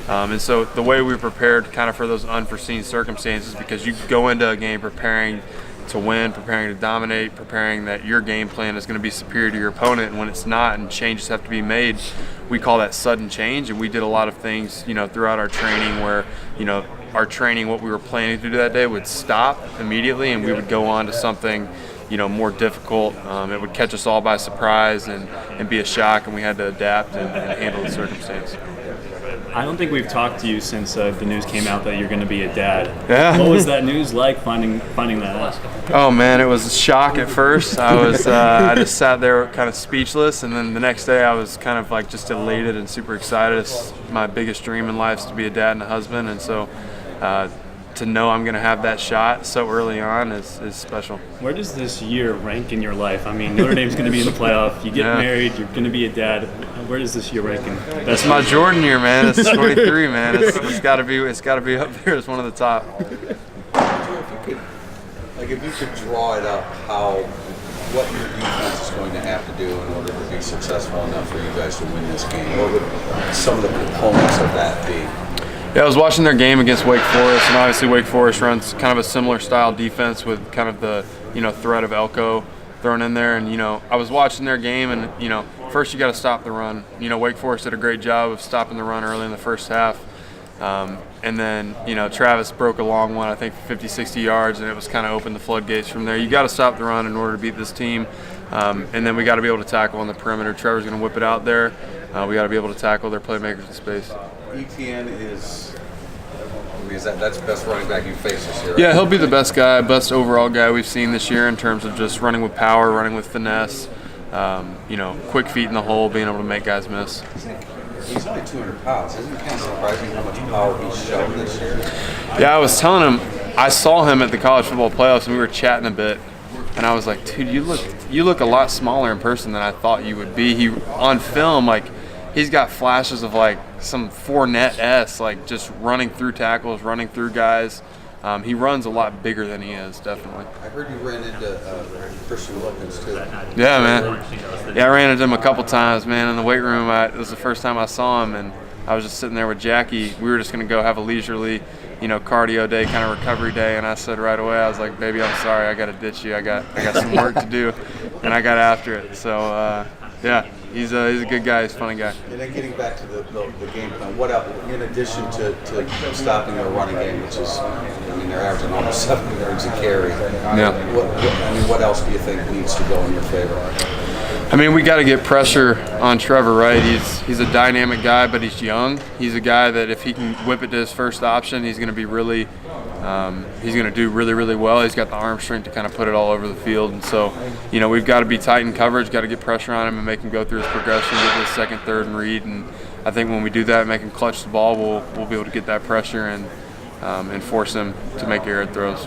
And so the way we prepared kind of for those unforeseen circumstances, because you go into a game preparing to win, preparing to dominate, preparing that your game plan is going to be superior to your opponent, and when it's not and changes have to be made, we call that sudden change. And we did a lot of things, throughout our training where, our training, what we were planning to do that day would stop immediately and we would go on to something, more difficult. It would catch us all by surprise and be a shock, and we had to adapt and handle the circumstance. I don't think we've talked to you since the news came out that you're going to be a dad. Yeah. What was that news like, finding that out? Oh man, it was a shock at first. I just sat there kind of speechless, and then the next day I was kind of like just elated and super excited. It's my biggest dream in life is to be a dad and a husband, and so to know I'm going to have that shot so early on is special. Where does this year rank in your life? I mean, Notre Dame's going to be in the playoff. You get married. You're going to be a dad. Where does this year rank in? That's my Jordan year, man. It's 23, man. It's got to be up there as one of the top. If you could draw it up, what your defense is going to have to do in order to be successful enough for you guys to win this game, what would some of the components of that be? Yeah, I was watching their game against Wake Forest, and obviously Wake Forest runs kind of a similar style defense with kind of the threat of Elko thrown in there. And I was watching their game, and first you got to stop the run. Wake Forest did a great job of stopping the run early in the first half, and then Travis broke a long one, I think 50, 60 yards, and it was kind of opened the floodgates from there. You got to stop the run in order to beat this team, and then we got to be able to tackle on the perimeter. Trevor's going to whip it out there. We got to be able to tackle their playmakers in space. ETN is that's the best running back you face this year, right? Yeah, he'll be the best guy, best overall guy we've seen this year in terms of just running with power, running with finesse, quick feet in the hole, being able to make guys miss. He's only 200 pounds. Isn't it kind of surprising how much power he's shown this year? Yeah, I was telling him, I saw him at the college football playoffs, and we were chatting a bit, and I was like, dude, you look a lot smaller in person than I thought you would be. On film, he's got flashes of some Fournette-esque, just running through tackles, running through guys. He runs a lot bigger than he is, definitely. I heard you ran into Christian Wilkins too. Yeah, man. Yeah, I ran into him a couple times, man, in the weight room. It was the first time I saw him, and I was just sitting there with Jackie. We were just going to go have a leisurely, cardio day, kind of recovery day, and I said right away, I was like, baby, I'm sorry, I got to ditch you. I got some work to do, and I got after it. So, yeah. He's a good guy. He's a funny guy. And then getting back to the game plan, what else, in addition to stopping their running game, which is, they're averaging almost 7 yards a carry. Yeah. What else do you think needs to go in your favor? We got to get pressure on Trevor, right? He's a dynamic guy, but he's young. He's a guy that if he can whip it to his first option, he's going to be really he's going to do really, really well. He's got the arm strength to kind of put it all over the field. And so, we've got to be tight in coverage, got to get pressure on him and make him go through his progression, get to his second, third, and read. And I think when we do that, make him clutch the ball, we'll be able to get that pressure and force him to make errant throws.